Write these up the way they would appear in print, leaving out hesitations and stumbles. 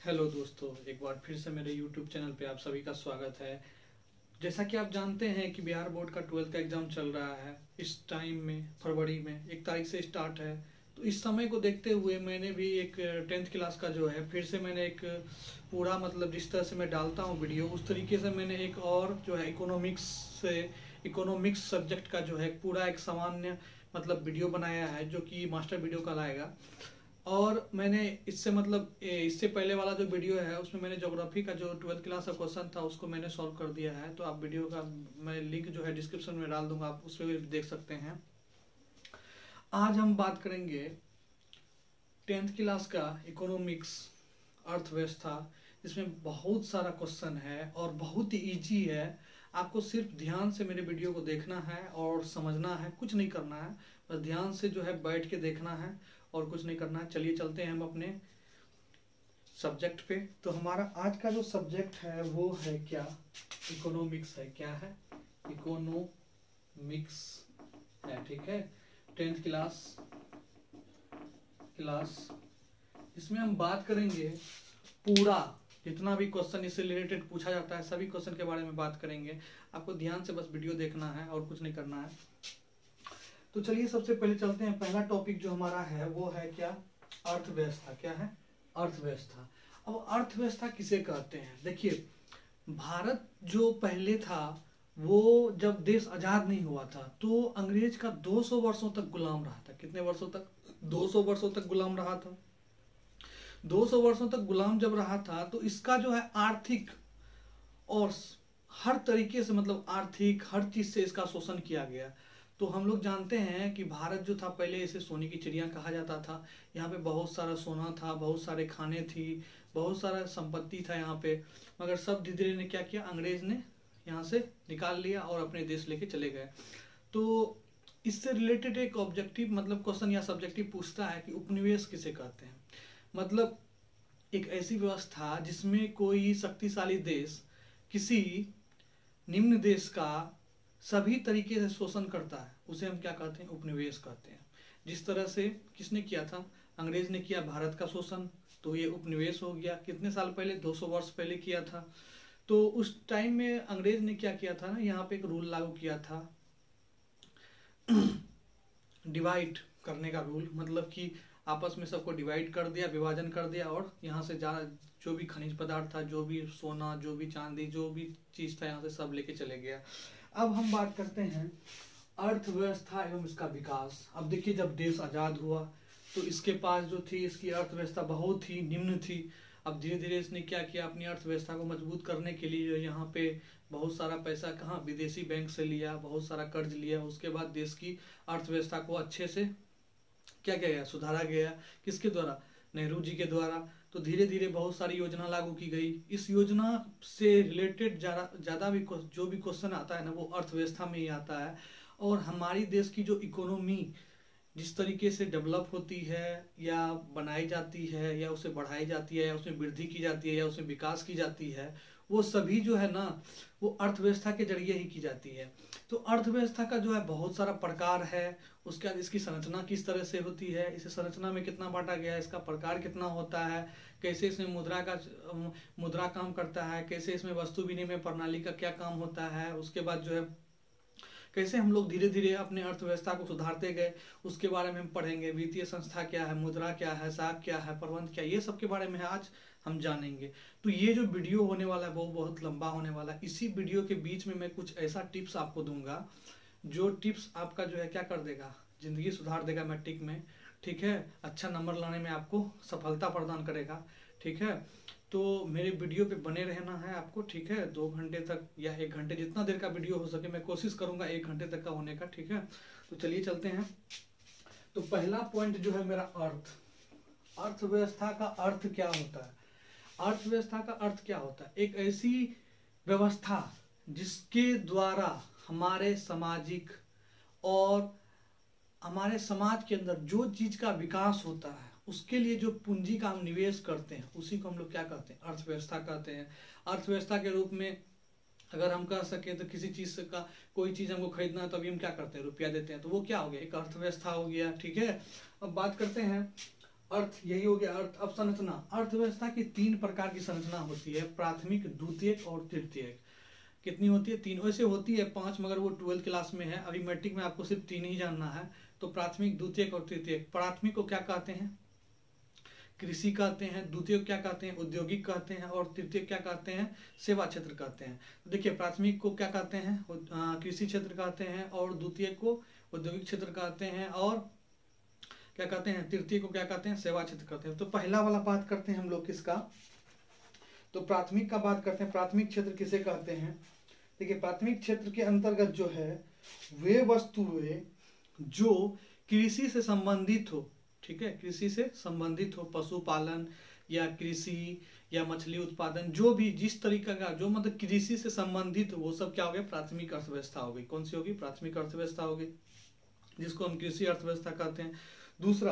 Hello दोस्तों, एक बार फिर से मेरे YouTube चैनल पे आप सभी का स्वागत है। जैसा कि आप जानते हैं कि बिहार बोर्ड का 12th का एग्ज़ाम चल रहा है। इस टाइम में फरवरी में 1 तारीख से स्टार्ट है। तो इस समय को देखते हुए मैंने भी एक 10th क्लास का जो है फिर से मैंने एक पूरा मतलब जिस तरह से मैं डालता हूँ वीडियो, उस तरीके से मैंने एक और जो है इकोनॉमिक्स सब्जेक्ट का जो है पूरा एक सामान्य मतलब वीडियो बनाया है, जो कि मास्टर वीडियो कहलाएगा। और मैंने इससे मतलब इससे पहले वाला जो वीडियो है उसमें मैंने ज्योग्राफी का जो 12th क्लास का क्वेश्चन था उसको मैंने सॉल्व कर दिया है। तो आप वीडियो का मैं लिंक जो है डिस्क्रिप्शन में डाल दूंगा, आप उस पर भी देख सकते हैं। आज हम बात करेंगे 10th क्लास का इकोनॉमिक्स अर्थव्यवस्था, जिसमें बहुत सारा क्वेश्चन है और बहुत ही ईजी है। आपको सिर्फ ध्यान से मेरे वीडियो को देखना है और समझना है, कुछ नहीं करना है। बस ध्यान से जो है बैठ के देखना है और कुछ नहीं करना है। चलिए चलते हैं हम अपने सब्जेक्ट पे। तो हमारा आज का जो सब्जेक्ट है वो है क्या? इकोनॉमिक्स है। क्या है? इकोनॉमिक्स है, ठीक है। 10th क्लास इसमें हम बात करेंगे पूरा जितना भी क्वेश्चन इससे रिलेटेड पूछा जाता है सभी क्वेश्चन के बारे में बात करेंगे। आपको ध्यान से बस वीडियो देखना है और कुछ नहीं करना है। तो चलिए सबसे पहले चलते हैं। पहला टॉपिक जो हमारा है वो है क्या? अर्थव्यवस्था। क्या है? अर्थव्यवस्था। अब अर्थव्यवस्था किसे कहते हैं? देखिए, भारत जो पहले था वो जब देश आजाद नहीं हुआ था तो अंग्रेज का 200 वर्षों तक गुलाम रहा था। कितने वर्षों तक? 200 वर्षों तक गुलाम रहा था। 200 वर्षों तक गुलाम जब रहा था तो इसका जो है आर्थिक और हर तरीके से मतलब आर्थिक हर चीज से इसका शोषण किया गया। तो हम लोग जानते हैं कि भारत जो था पहले इसे सोने की चिड़िया कहा जाता था। यहाँ पे बहुत सारा सोना था, बहुत सारे खाने थी, बहुत सारा संपत्ति था यहाँ पे। मगर सब धीरे धीरे ने क्या किया, अंग्रेज ने यहाँ से निकाल लिया और अपने देश लेके चले गए। तो इससे रिलेटेड एक ऑब्जेक्टिव मतलब क्वेश्चन या सब्जेक्टिव पूछता है कि उपनिवेश किसे कहते हैं। मतलब एक ऐसी व्यवस्था जिसमें कोई शक्तिशाली देश किसी निम्न देश का सभी तरीके से शोषण करता है, उसे हम क्या कहते हैं? उपनिवेश कहते हैं। जिस तरह से किसने किया था? अंग्रेज ने किया भारत का शोषण, तो ये उपनिवेश हो गया। कितने साल पहले? 200 वर्ष पहले किया था। तो उस टाइम में अंग्रेज ने क्या किया था ना, यहाँ पे एक रूल लागू किया था, डिवाइड करने का रूल। मतलब कि आपस में सबको डिवाइड कर दिया, विभाजन कर दिया, और यहाँ से जो भी खनिज पदार्थ था, जो भी सोना, जो भी चांदी, जो भी चीज था, यहाँ से सब लेके चले गया। अब हम बात करते हैं अर्थव्यवस्था एवं इसका विकास। अब देखिए, जब देश आजाद हुआ तो इसके पास जो थी इसकी अर्थव्यवस्था बहुत ही निम्न थी। अब धीरे धीरे इसने क्या किया, अपनी अर्थव्यवस्था को मजबूत करने के लिए यहाँ पे बहुत सारा पैसा कहाँ, विदेशी बैंक से लिया, बहुत सारा कर्ज लिया। उसके बाद देश की अर्थव्यवस्था को अच्छे से क्या किया गया, सुधारा गया। किसके द्वारा? नेहरू जी के द्वारा। तो धीरे धीरे बहुत सारी योजना लागू की गई। इस योजना से रिलेटेड ज्यादा भी जो भी क्वेश्चन आता है ना वो अर्थव्यवस्था में ही आता है। और हमारी देश की जो इकोनॉमी जिस तरीके से डेवलप होती है या बनाई जाती है या उसे बढ़ाई जाती है या उसमें वृद्धि की जाती है या उसमें विकास की जाती है, वो सभी जो है ना वो अर्थव्यवस्था के जरिए ही की जाती है। तो अर्थव्यवस्था का जो है बहुत सारा प्रकार है। उसके बाद इसकी संरचना किस तरह से होती है, इसे संरचना में कितना बांटा गया है, इसका प्रकार कितना होता है, कैसे इसमें मुद्रा काम करता है, कैसे इसमें वस्तु विनिमय प्रणाली का क्या काम होता है, उसके बाद जो है कैसे हम लोग धीरे धीरे अपने अर्थव्यवस्था को सुधारते गए, उसके बारे में हम पढ़ेंगे। वित्तीय संस्था क्या है, मुद्रा क्या है, साख क्या है, प्रबंध क्या है, ये सब के बारे में आज हम जानेंगे। तो ये जो वीडियो होने वाला है वो बहुत लंबा होने वाला है। इसी वीडियो के बीच में मैं कुछ ऐसा टिप्स आपको दूंगा जो टिप्स आपका जो है क्या कर देगा, जिंदगी सुधार देगा मैट्रिक में, ठीक है। अच्छा नंबर लाने में आपको सफलता प्रदान करेगा, ठीक है। तो मेरे वीडियो पे बने रहना है आपको, ठीक है। 2 घंटे तक या 1 घंटे, जितना देर का वीडियो हो सके, मैं कोशिश करूंगा 1 घंटे तक का होने का, ठीक है। तो चलिए चलते हैं। तो पहला पॉइंट जो है मेरा अर्थव्यवस्था का अर्थ क्या होता है? अर्थव्यवस्था का अर्थ क्या होता है? एक ऐसी व्यवस्था जिसके द्वारा हमारे सामाजिक और हमारे समाज के अंदर जो चीज का विकास होता है उसके लिए जो पूंजी का हम निवेश करते हैं उसी को हम लोग क्या कहते हैं? अर्थव्यवस्था कहते हैं। अर्थव्यवस्था के रूप में अगर हम कह सके तो किसी चीज का कोई चीज हमको खरीदना है तो अभी हम क्या करते हैं? रुपया देते हैं, तो वो क्या हो गया? एक अर्थव्यवस्था हो गया, ठीक है। अब बात करते हैं अर्थ यही हो गया अर्थ। अब संरचना, अर्थव्यवस्था की 3 प्रकार की संरचना होती है, प्राथमिक, द्वितीयक और तृतीयक। कितनी होती है? 3। वैसे होती है 5, मगर वो 12th क्लास में है, अभी मैट्रिक में आपको सिर्फ 3 ही जानना है। तो प्राथमिक, द्वितीयक और तृतीयक। प्राथमिक को क्या कहते हैं? कृषि कहते हैं। द्वितीय क्या कहते हैं? औद्योगिक कहते हैं। और तृतीय क्या कहते हैं? सेवा क्षेत्र कहते हैं। तो देखिए, प्राथमिक को क्या कहते हैं? कृषि क्षेत्र कहते हैं। और द्वितीय को औद्योगिक क्षेत्र कहते हैं। और क्या कहते हैं? तृतीय को क्या कहते हैं? सेवा क्षेत्र कहते हैं। तो पहला वाला बात करते हैं हम लोग किसका? तो प्राथमिक का बात करते हैं। प्राथमिक क्षेत्र किसे कहते हैं? देखिए, प्राथमिक क्षेत्र के अंतर्गत जो है वे वस्तुएं जो कृषि से संबंधित हो, ठीक है, कृषि से संबंधित हो, पशुपालन या कृषि या मछली उत्पादन, जो भी जिस तरीका का जो मतलब कृषि से संबंधित हो, वो सब क्या हो गया? प्राथमिक अर्थव्यवस्था हो गई। कौन सी होगी? प्राथमिक अर्थव्यवस्था होगी, जिसको हम कृषि अर्थव्यवस्था कहते हैं। दूसरा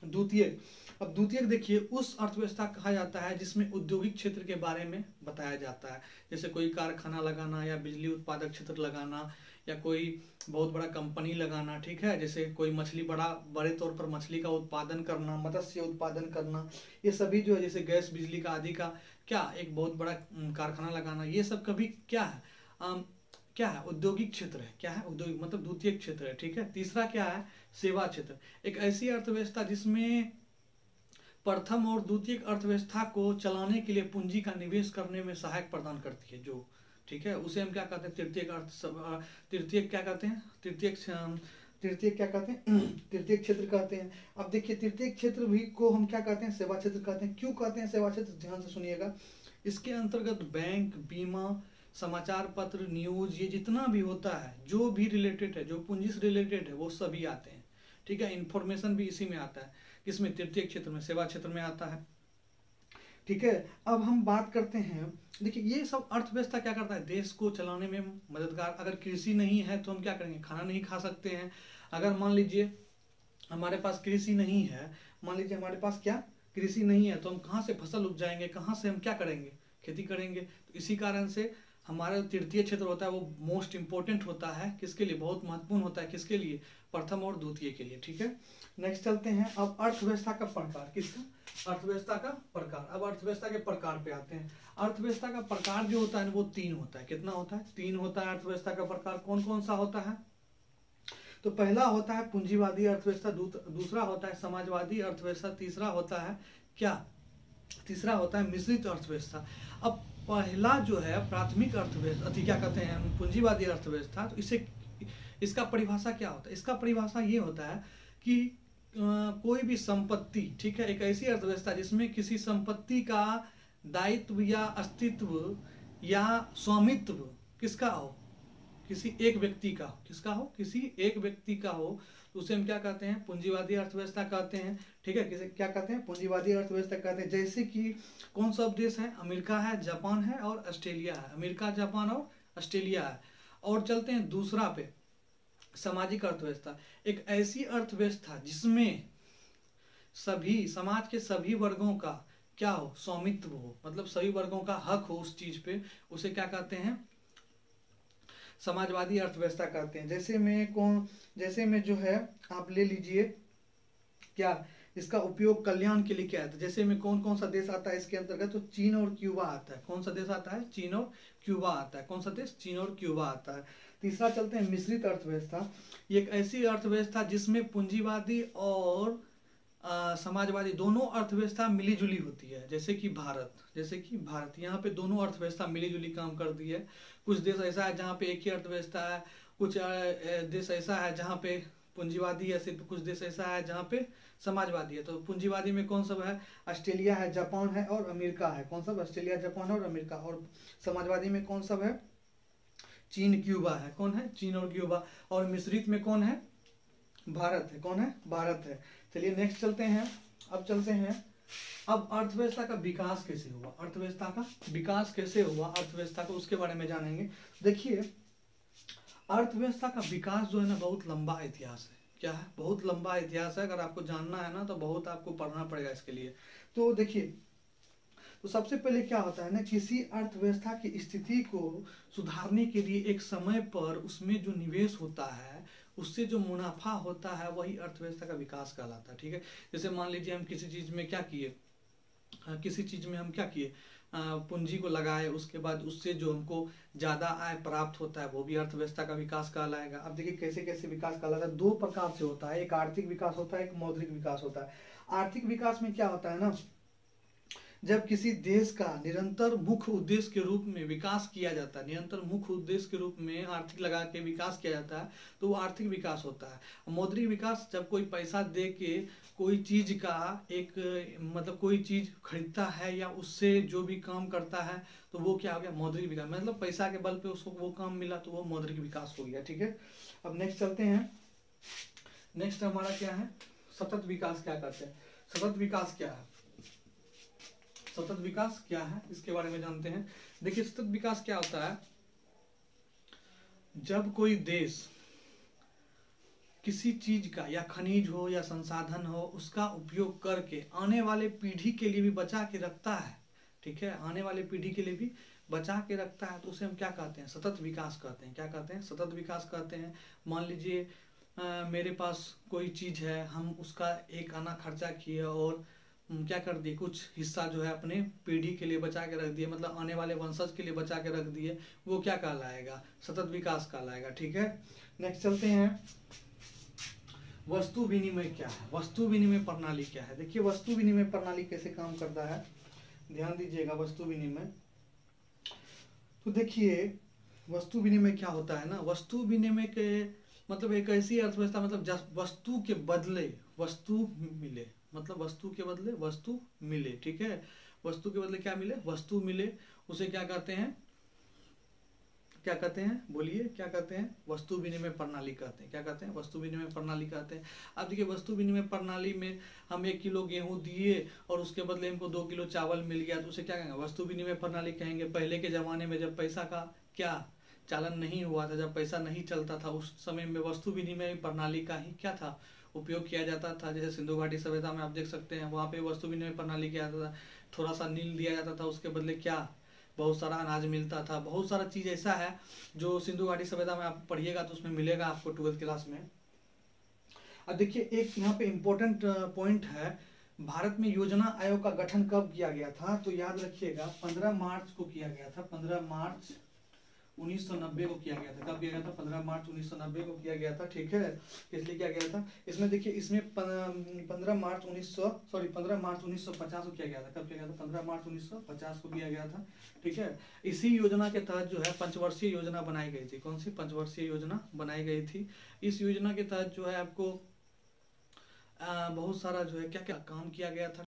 द्वितीयक। अब द्वितीयक देखिए उस अर्थव्यवस्था कहा जाता है जिसमें औद्योगिक क्षेत्र के बारे में बताया जाता है, जैसे कोई कारखाना लगाना या बिजली उत्पादक क्षेत्र लगाना या कोई बहुत बड़ा कंपनी लगाना, ठीक है, जैसे कोई मछली बड़े तौर पर मछली का उत्पादन करना, मत्स्य उत्पादन करना, ये सभी जो है, जैसे गैस बिजली का आदि का क्या एक बहुत बड़ा कारखाना लगाना, ये सब कभी क्या है? क्या है? औद्योगिक क्षेत्र है। क्या है? औद्योगिक मतलब द्वितीय क्षेत्र है, ठीक है। तीसरा क्या है? सेवा क्षेत्र। एक ऐसी अर्थव्यवस्था जिसमें प्रथम और द्वितीय अर्थव्यवस्था को चलाने के लिए पूंजी का निवेश करने में सहायक प्रदान करती है, जो, ठीक है, उसे हम क्या कहते हैं? तृतीय क्या कहते हैं? तृतीय क्या कहते हैं? तृतीय क्षेत्र कहते हैं। अब देखिए, तृतीय क्षेत्र भी को हम क्या कहते हैं? सेवा क्षेत्र कहते हैं। क्यों कहते हैं सेवा क्षेत्र? ध्यान से सुनिएगा। इसके अंतर्गत बैंक, बीमा, समाचार पत्र, न्यूज, ये जितना भी होता है, जो भी रिलेटेड है, जो पूंजी से रिलेटेड है, वो सभी आते हैं, ठीक है। इंफॉर्मेशन भी इसी में आता है, किसमें? तृतीय क्षेत्र में, सेवा क्षेत्र में आता है, ठीक है। अब हम बात करते हैं, देखिए ये सब अर्थव्यवस्था क्या करता है? देश को चलाने में मददगार। अगर कृषि नहीं है तो हम क्या करेंगे? खाना नहीं खा सकते हैं। अगर मान लीजिए हमारे पास कृषि नहीं है, मान लीजिए हमारे पास क्या कृषि नहीं है, तो हम कहाँ से फसल उपजाएंगे? कहाँ से हम क्या करेंगे? खेती करेंगे। तो इसी कारण से हमारा तृतीय क्षेत्र होता है वो मोस्ट इंपोर्टेंट होता है, किसके लिए? बहुत महत्वपूर्ण होता है, किसके लिए? प्रथम और द्वितीय के लिए, ठीक है। नेक्स्ट चलते हैं। अब अर्थव्यवस्था का प्रकार, किसका? अर्थव्यवस्था का प्रकार। अब अर्थव्यवस्था के प्रकार पे आते हैं। अर्थव्यवस्था का प्रकार जो होता है वो 3 होता है। कितना होता है? 3 होता है अर्थव्यवस्था का प्रकार। कौन कौन सा होता है? तो पहला होता है पूंजीवादी अर्थव्यवस्था, दूसरा होता है समाजवादी अर्थव्यवस्था, तीसरा होता है क्या? तीसरा होता है मिश्रित अर्थव्यवस्था। अब पहला जो है प्राथमिक अर्थव्यवस्था, क्या कहते हैं? पूंजीवादी अर्थव्यवस्था। तो इसे इसका परिभाषा क्या होता है? इसका परिभाषा ये होता है कि कोई भी संपत्ति, ठीक है, एक ऐसी अर्थव्यवस्था जिसमें किसी संपत्ति का दायित्व या अस्तित्व या स्वामित्व किसका हो? किसी एक व्यक्ति का। किसका हो? किसी एक व्यक्ति का हो, तो उसे हम क्या कहते हैं? पूंजीवादी अर्थव्यवस्था कहते हैं, ठीक है। किसे क्या कहते हैं? पूंजीवादी अर्थव्यवस्था कहते हैं। जैसे कि कौन सा देश है? अमेरिका है, जापान है और ऑस्ट्रेलिया है। अमेरिका, जापान और ऑस्ट्रेलिया है। और चलते हैं दूसरा पे, सामाजिक अर्थव्यवस्था। एक ऐसी अर्थव्यवस्था जिसमें सभी समाज के सभी वर्गों का क्या हो? स्वामित्व हो, मतलब सभी वर्गों का हक हो उस चीज पे, उसे क्या कहते हैं? समाजवादी अर्थव्यवस्था कहते हैं। जैसे में जो है आप ले लीजिए क्या, इसका उपयोग कल्याण के लिए क्या है? जैसे में कौन कौन सा देश आता है इसके अंतर्गत? तो चीन और क्यूबा आता है। कौन सा देश आता है? चीन और क्यूबा आता है। कौन सा देश? चीन और क्यूबा आता है। तीसरा चलते हैं मिश्रित अर्थव्यवस्था। ये एक ऐसी अर्थव्यवस्था जिसमें पूंजीवादी और समाजवादी दोनों अर्थव्यवस्था मिलीजुली होती है। जैसे कि भारत यहाँ पे दोनों अर्थव्यवस्था मिलीजुली काम करती है। कुछ देश ऐसा है जहाँ पे एक ही अर्थव्यवस्था है, कुछ देश ऐसा है जहाँ पे पूंजीवादी है सिर्फ, कुछ देश ऐसा है जहाँ पे समाजवादी है। तो पूंजीवादी में कौन सब है? ऑस्ट्रेलिया है, जापान है और अमेरिका है। कौन सब? ऑस्ट्रेलिया, जापान और अमेरिका। और समाजवादी में कौन सब है? चीन, क्यूबा है। कौन है? चीन और क्यूबा। और मिश्रित में कौन है? भारत है। कौन है? भारत है। चलिए नेक्स्ट चलते हैं। अब चलते हैं, अब अर्थव्यवस्था का विकास कैसे हुआ? अर्थव्यवस्था का विकास कैसे हुआ? अर्थव्यवस्था को उसके बारे में जानेंगे। देखिए, अर्थव्यवस्था का विकास जो है ना, बहुत लंबा इतिहास है। क्या है? बहुत लंबा इतिहास है। अगर आपको जानना है ना तो बहुत आपको पढ़ना पड़ेगा इसके लिए। तो देखिए, तो सबसे पहले क्या होता है ना, किसी अर्थव्यवस्था की स्थिति को सुधारने के लिए एक समय पर उसमें जो निवेश होता है उससे जो मुनाफा होता है वही अर्थव्यवस्था का विकास कहलाता है। ठीक है, जैसे मान लीजिए हम किसी चीज में क्या किए, किसी चीज में हम क्या किए, पूंजी को लगाए, उसके बाद उससे जो हमको ज्यादा आय प्राप्त होता है वो भी अर्थव्यवस्था का विकास कहलाएगा। अब देखिए कैसे कैसे विकास कहलाता है, दो प्रकार से होता है, एक आर्थिक विकास होता है, एक मौद्रिक विकास होता है। आर्थिक विकास में क्या होता है ना, जब किसी देश का निरंतर मुख्य उद्देश्य के रूप में विकास किया जाता है, निरंतर मुख्य उद्देश्य के रूप में आर्थिक लगा के विकास किया जाता है, तो वो आर्थिक विकास होता है। मौद्रिक विकास जब कोई पैसा दे के कोई चीज का एक मतलब कोई चीज खरीदता है या उससे जो भी काम करता है, तो वो क्या हो गया, मौद्रिक विकास। मतलब पैसा के बल पे उसको वो काम मिला तो वो मौद्रिक विकास हो गया। ठीक है, अब नेक्स्ट चलते हैं। नेक्स्ट हमारा क्या है, सतत विकास क्या करते हैं। सतत विकास क्या है, सतत विकास क्या है इसके बारे में जानते हैं। देखिए सतत विकास क्या होता है, जब कोई देश किसी चीज का या खनिज हो या संसाधन हो उसका उपयोग करके आने वाले पीढ़ी के लिए भी बचा के रखता है, ठीक है, आने वाले पीढ़ी के लिए भी बचा के रखता है, तो उसे हम क्या कहते हैं, सतत विकास कहते हैं। क्या कहते हैं, सतत विकास कहते हैं। मान लीजिए मेरे पास कोई चीज है, हम उसका एक आना खर्चा किए और क्या कर दिए, कुछ हिस्सा जो है अपने पीढ़ी के लिए बचा के रख दिए, मतलब आने वाले वंशज के लिए बचा के रख दिए, वो क्या कहलाएगा, सतत विकास कहलाएगा। ठीक है, नेक्स्ट चलते हैं। वस्तु विनिमय क्या है, वस्तु विनिमय प्रणाली क्या है। देखिए वस्तु विनिमय प्रणाली कैसे काम करता है, ध्यान दीजिएगा। वस्तु विनिमय, तो देखिए वस्तु विनिमय क्या होता है ना, वस्तु विनिमय के मतलब एक ऐसी अर्थव्यवस्था, मतलब वस्तु के बदले वस्तु मिले, मतलब वस्तु के बदले वस्तु मिले। ठीक है, वस्तु के बदले क्या मिले, वस्तु मिले, उसे क्या कहते हैं, क्या कहते हैं, बोलिए क्या कहते हैं, वस्तु विनिमय प्रणाली कहते हैं। क्या कहते हैं, वस्तु विनिमय प्रणाली कहते हैं। अब देखिए वस्तु विनिमय प्रणाली में हम 1 किलो गेहूं दिए और उसके बदले हमको 2 किलो चावल मिल गया, तो उसे क्या कहेंगे, वस्तु विनिमय प्रणाली कहेंगे। पहले के जमाने में जब पैसा का क्या चालन नहीं हुआ था, जब पैसा नहीं चलता था, उस समय में वस्तु विनिमय प्रणाली का ही क्या था, उपयोग किया जाता था। जैसे सिंधु घाटी सभ्यता में आप देख सकते हैं, वहाँ पे वस्तु विनिमय प्रणाली किया जाता था। थोड़ा सा नील दिया जाता था, उसके बदले क्या, बहुत सारा अनाज मिलता था। बहुत सारा चीज ऐसा है जो सिंधु घाटी सभ्यता में आप पढ़िएगा तो उसमें मिलेगा आपको 12th क्लास में। अब देखिए एक यहाँ पे इम्पोर्टेंट पॉइंट है, भारत में योजना आयोग का गठन कब किया गया था, तो याद रखिएगा 15 मार्च को किया गया था। 15 मार्च 1990 को किया गया था। कब किया गया था, 15 मार्च 1990 को किया गया था। ठीक है, इसलिए किया गया था। इसमें देखिए, इसमें 15 मार्च 1950 को किया गया था। कब किया गया था, 15 मार्च 1950 को किया गया था। ठीक है, इसी योजना के तहत जो है पंचवर्षीय योजना बनाई गई थी। कौन सी पंचवर्षीय योजना बनाई गई थी। इस योजना के तहत जो है आपको बहुत सारा जो है क्या क्या काम किया गया था।